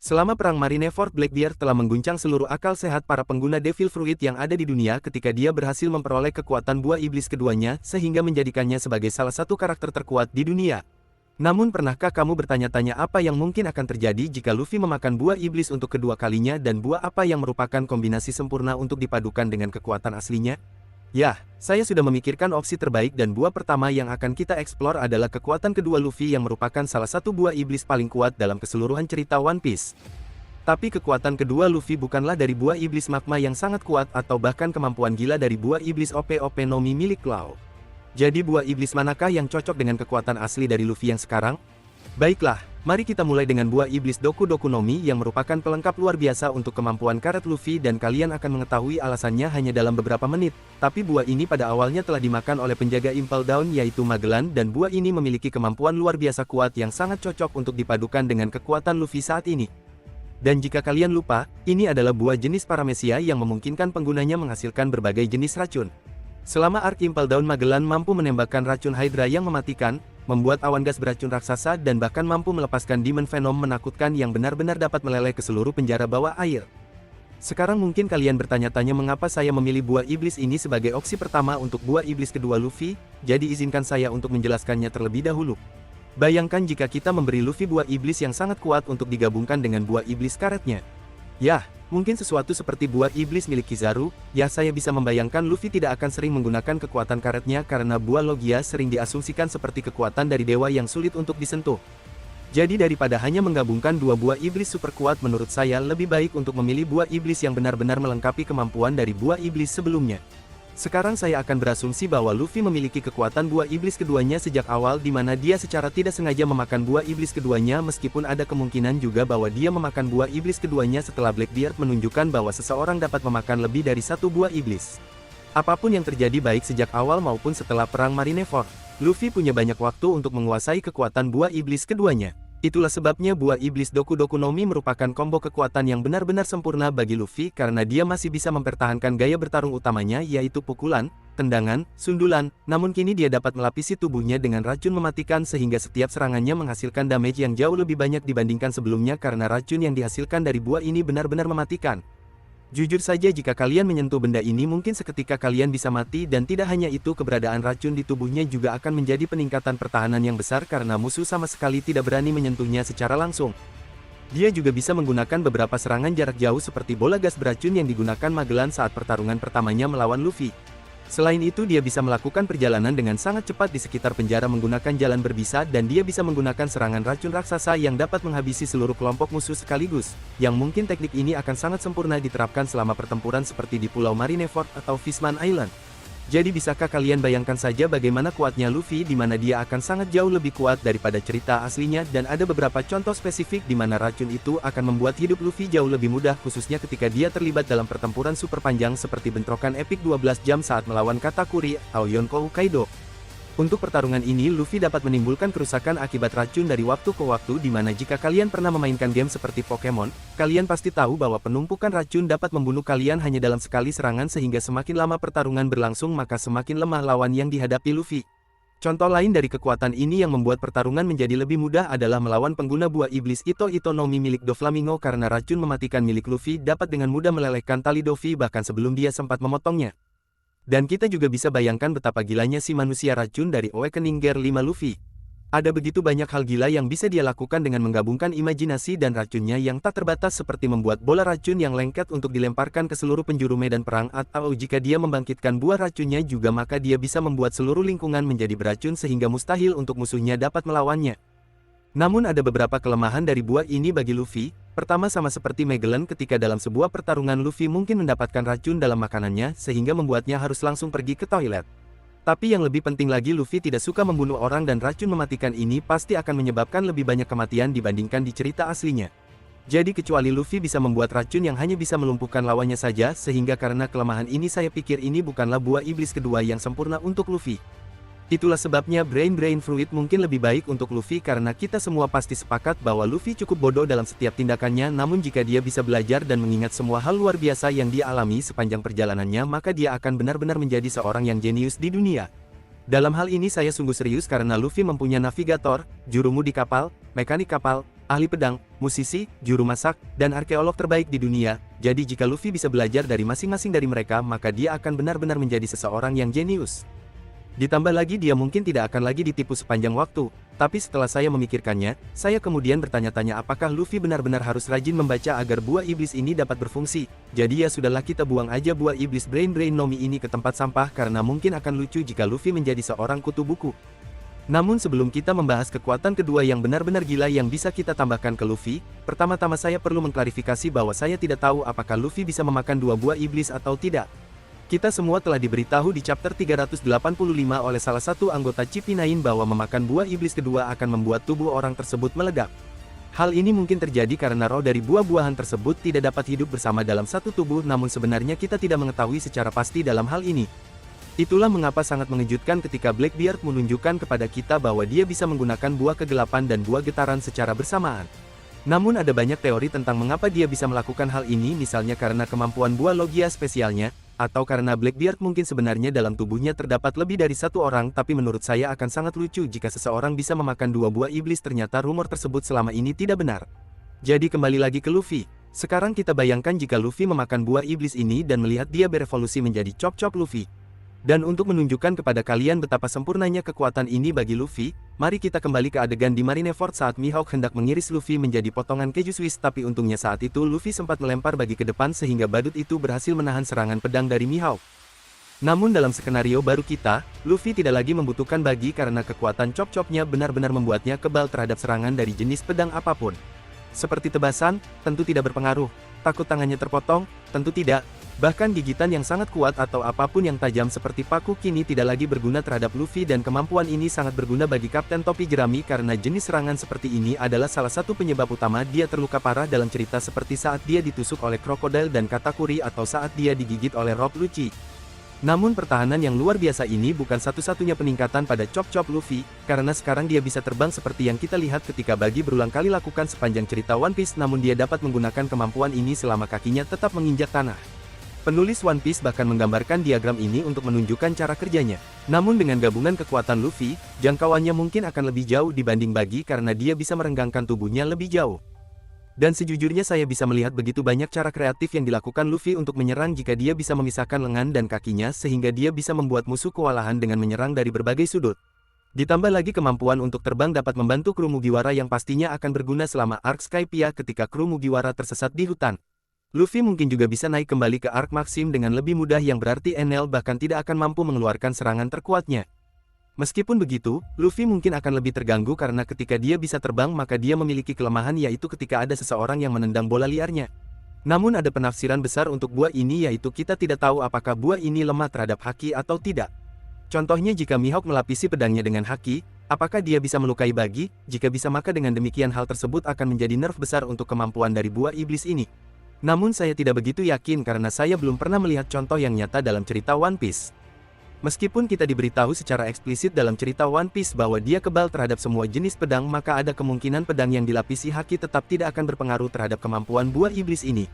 Selama Perang Marineford, Blackbeard telah mengguncang seluruh akal sehat para pengguna Devil Fruit yang ada di dunia ketika dia berhasil memperoleh kekuatan buah iblis keduanya sehingga menjadikannya sebagai salah satu karakter terkuat di dunia. Namun pernahkah kamu bertanya-tanya apa yang mungkin akan terjadi jika Luffy memakan buah iblis untuk kedua kalinya dan buah apa yang merupakan kombinasi sempurna untuk dipadukan dengan kekuatan aslinya? Ya, saya sudah memikirkan opsi terbaik dan buah pertama yang akan kita eksplor adalah kekuatan kedua Luffy yang merupakan salah satu buah iblis paling kuat dalam keseluruhan cerita One Piece. Tapi kekuatan kedua Luffy bukanlah dari buah iblis magma yang sangat kuat atau bahkan kemampuan gila dari buah iblis OP-OP Nomi milik Law. Jadi buah iblis manakah yang cocok dengan kekuatan asli dari Luffy yang sekarang? Baiklah, mari kita mulai dengan buah iblis Doku Doku Nomi yang merupakan pelengkap luar biasa untuk kemampuan karet Luffy dan kalian akan mengetahui alasannya hanya dalam beberapa menit. Tapi buah ini pada awalnya telah dimakan oleh penjaga Impel Down yaitu Magellan dan buah ini memiliki kemampuan luar biasa kuat yang sangat cocok untuk dipadukan dengan kekuatan Luffy saat ini. Dan jika kalian lupa, ini adalah buah jenis Paramecia yang memungkinkan penggunanya menghasilkan berbagai jenis racun. Selama Arc Impel Down, Magellan mampu menembakkan racun Hydra yang mematikan, membuat awan gas beracun raksasa dan bahkan mampu melepaskan Demon Venom menakutkan yang benar-benar dapat meleleh ke seluruh penjara bawah air. Sekarang mungkin kalian bertanya-tanya mengapa saya memilih buah iblis ini sebagai opsi pertama untuk buah iblis kedua Luffy, jadi izinkan saya untuk menjelaskannya terlebih dahulu. Bayangkan jika kita memberi Luffy buah iblis yang sangat kuat untuk digabungkan dengan buah iblis karetnya. Yah, mungkin sesuatu seperti buah iblis milik Kizaru, ya saya bisa membayangkan Luffy tidak akan sering menggunakan kekuatan karetnya karena buah Logia sering diasumsikan seperti kekuatan dari dewa yang sulit untuk disentuh. Jadi daripada hanya menggabungkan dua buah iblis super kuat menurut saya lebih baik untuk memilih buah iblis yang benar-benar melengkapi kemampuan dari buah iblis sebelumnya. Sekarang saya akan berasumsi bahwa Luffy memiliki kekuatan buah iblis keduanya sejak awal di mana dia secara tidak sengaja memakan buah iblis keduanya meskipun ada kemungkinan juga bahwa dia memakan buah iblis keduanya setelah Blackbeard menunjukkan bahwa seseorang dapat memakan lebih dari satu buah iblis. Apapun yang terjadi baik sejak awal maupun setelah Perang Marineford, Luffy punya banyak waktu untuk menguasai kekuatan buah iblis keduanya. Itulah sebabnya buah iblis Doku Doku Nomi merupakan combo kekuatan yang benar-benar sempurna bagi Luffy karena dia masih bisa mempertahankan gaya bertarung utamanya yaitu pukulan, tendangan, sundulan, namun kini dia dapat melapisi tubuhnya dengan racun mematikan sehingga setiap serangannya menghasilkan damage yang jauh lebih banyak dibandingkan sebelumnya karena racun yang dihasilkan dari buah ini benar-benar mematikan. Jujur saja jika kalian menyentuh benda ini mungkin seketika kalian bisa mati dan tidak hanya itu keberadaan racun di tubuhnya juga akan menjadi peningkatan pertahanan yang besar karena musuh sama sekali tidak berani menyentuhnya secara langsung. Dia juga bisa menggunakan beberapa serangan jarak jauh seperti bola gas beracun yang digunakan Magellan saat pertarungan pertamanya melawan Luffy. Selain itu dia bisa melakukan perjalanan dengan sangat cepat di sekitar penjara menggunakan jalan berbisa dan dia bisa menggunakan serangan racun raksasa yang dapat menghabisi seluruh kelompok musuh sekaligus, yang mungkin teknik ini akan sangat sempurna diterapkan selama pertempuran seperti di Pulau Marineford atau Fishman Island. Jadi bisakah kalian bayangkan saja bagaimana kuatnya Luffy di mana dia akan sangat jauh lebih kuat daripada cerita aslinya dan ada beberapa contoh spesifik di mana racun itu akan membuat hidup Luffy jauh lebih mudah khususnya ketika dia terlibat dalam pertempuran super panjang seperti bentrokan epik 12 jam saat melawan Katakuri atau Yonkou Kaido. Untuk pertarungan ini Luffy dapat menimbulkan kerusakan akibat racun dari waktu ke waktu di mana jika kalian pernah memainkan game seperti Pokemon, kalian pasti tahu bahwa penumpukan racun dapat membunuh kalian hanya dalam sekali serangan sehingga semakin lama pertarungan berlangsung maka semakin lemah lawan yang dihadapi Luffy. Contoh lain dari kekuatan ini yang membuat pertarungan menjadi lebih mudah adalah melawan pengguna buah iblis Ito Ito Nomi milik Doflamingo karena racun mematikan milik Luffy dapat dengan mudah melelehkan tali Doffy bahkan sebelum dia sempat memotongnya. Dan kita juga bisa bayangkan betapa gilanya si manusia racun dari Awakening Gear 5 Luffy. Ada begitu banyak hal gila yang bisa dia lakukan dengan menggabungkan imajinasi dan racunnya yang tak terbatas seperti membuat bola racun yang lengket untuk dilemparkan ke seluruh penjuru medan perang atau jika dia membangkitkan buah racunnya juga maka dia bisa membuat seluruh lingkungan menjadi beracun sehingga mustahil untuk musuhnya dapat melawannya. Namun ada beberapa kelemahan dari buah ini bagi Luffy. Pertama sama seperti Magellan ketika dalam sebuah pertarungan Luffy mungkin mendapatkan racun dalam makanannya sehingga membuatnya harus langsung pergi ke toilet. Tapi yang lebih penting lagi Luffy tidak suka membunuh orang dan racun mematikan ini pasti akan menyebabkan lebih banyak kematian dibandingkan di cerita aslinya. Jadi kecuali Luffy bisa membuat racun yang hanya bisa melumpuhkan lawannya saja sehingga karena kelemahan ini saya pikir ini bukanlah buah iblis kedua yang sempurna untuk Luffy. Itulah sebabnya Brain Fruit mungkin lebih baik untuk Luffy karena kita semua pasti sepakat bahwa Luffy cukup bodoh dalam setiap tindakannya namun jika dia bisa belajar dan mengingat semua hal luar biasa yang dia alami sepanjang perjalanannya maka dia akan benar-benar menjadi seorang yang jenius di dunia. Dalam hal ini saya sungguh serius karena Luffy mempunyai navigator, jurumudi kapal, mekanik kapal, ahli pedang, musisi, juru masak, dan arkeolog terbaik di dunia. Jadi jika Luffy bisa belajar dari masing-masing dari mereka, maka dia akan benar-benar menjadi seseorang yang jenius. Ditambah lagi dia mungkin tidak akan lagi ditipu sepanjang waktu. Tapi setelah saya memikirkannya, saya kemudian bertanya-tanya apakah Luffy benar-benar harus rajin membaca agar buah iblis ini dapat berfungsi. Jadi ya sudahlah, kita buang aja buah iblis Brain Nomi ini ke tempat sampah karena mungkin akan lucu jika Luffy menjadi seorang kutu buku. Namun sebelum kita membahas kekuatan kedua yang benar-benar gila yang bisa kita tambahkan ke Luffy, pertama-tama saya perlu mengklarifikasi bahwa saya tidak tahu apakah Luffy bisa memakan dua buah iblis atau tidak. Kita semua telah diberitahu di chapter 385 oleh salah satu anggota CP9 bahwa memakan buah iblis kedua akan membuat tubuh orang tersebut meledak. Hal ini mungkin terjadi karena roh dari buah-buahan tersebut tidak dapat hidup bersama dalam satu tubuh, namun sebenarnya kita tidak mengetahui secara pasti dalam hal ini. Itulah mengapa sangat mengejutkan ketika Blackbeard menunjukkan kepada kita bahwa dia bisa menggunakan buah kegelapan dan buah getaran secara bersamaan. Namun ada banyak teori tentang mengapa dia bisa melakukan hal ini, misalnya karena kemampuan buah logia spesialnya, atau karena Blackbeard mungkin sebenarnya dalam tubuhnya terdapat lebih dari satu orang, tapi menurut saya akan sangat lucu jika seseorang bisa memakan dua buah iblis. Ternyata rumor tersebut selama ini tidak benar. Jadi kembali lagi ke Luffy. Sekarang kita bayangkan jika Luffy memakan buah iblis ini dan melihat dia berevolusi menjadi Chop Luffy. Dan untuk menunjukkan kepada kalian betapa sempurnanya kekuatan ini bagi Luffy, mari kita kembali ke adegan di Marineford saat Mihawk hendak mengiris Luffy menjadi potongan keju Swiss, tapi untungnya saat itu Luffy sempat melempar bagi ke depan sehingga badut itu berhasil menahan serangan pedang dari Mihawk. Namun dalam skenario baru kita, Luffy tidak lagi membutuhkan bagi karena kekuatan Chop-nya benar-benar membuatnya kebal terhadap serangan dari jenis pedang apapun. Seperti tebasan, tentu tidak berpengaruh. Takut tangannya terpotong, tentu tidak. Bahkan gigitan yang sangat kuat atau apapun yang tajam seperti paku kini tidak lagi berguna terhadap Luffy, dan kemampuan ini sangat berguna bagi Kapten Topi Jerami karena jenis serangan seperti ini adalah salah satu penyebab utama dia terluka parah dalam cerita, seperti saat dia ditusuk oleh krokodil dan Katakuri atau saat dia digigit oleh Rob Lucci. Namun pertahanan yang luar biasa ini bukan satu-satunya peningkatan pada Chop Luffy, karena sekarang dia bisa terbang seperti yang kita lihat ketika Bagi berulang kali lakukan sepanjang cerita One Piece, namun dia dapat menggunakan kemampuan ini selama kakinya tetap menginjak tanah. Penulis One Piece bahkan menggambarkan diagram ini untuk menunjukkan cara kerjanya. Namun dengan gabungan kekuatan Luffy, jangkauannya mungkin akan lebih jauh dibanding Bagi karena dia bisa merenggangkan tubuhnya lebih jauh. Dan sejujurnya saya bisa melihat begitu banyak cara kreatif yang dilakukan Luffy untuk menyerang jika dia bisa memisahkan lengan dan kakinya sehingga dia bisa membuat musuh kewalahan dengan menyerang dari berbagai sudut. Ditambah lagi kemampuan untuk terbang dapat membantu kru Mugiwara yang pastinya akan berguna selama Arc Skypiea ketika kru Mugiwara tersesat di hutan. Luffy mungkin juga bisa naik kembali ke Arc Maxim dengan lebih mudah, yang berarti Enel bahkan tidak akan mampu mengeluarkan serangan terkuatnya. Meskipun begitu, Luffy mungkin akan lebih terganggu karena ketika dia bisa terbang maka dia memiliki kelemahan, yaitu ketika ada seseorang yang menendang bola liarnya. Namun ada penafsiran besar untuk buah ini, yaitu kita tidak tahu apakah buah ini lemah terhadap haki atau tidak. Contohnya jika Mihawk melapisi pedangnya dengan haki, apakah dia bisa melukai Bagi? Jika bisa maka dengan demikian hal tersebut akan menjadi nerf besar untuk kemampuan dari buah iblis ini. Namun saya tidak begitu yakin karena saya belum pernah melihat contoh yang nyata dalam cerita One Piece. Meskipun kita diberitahu secara eksplisit dalam cerita One Piece bahwa dia kebal terhadap semua jenis pedang, maka ada kemungkinan pedang yang dilapisi haki tetap tidak akan berpengaruh terhadap kemampuan buah iblis ini.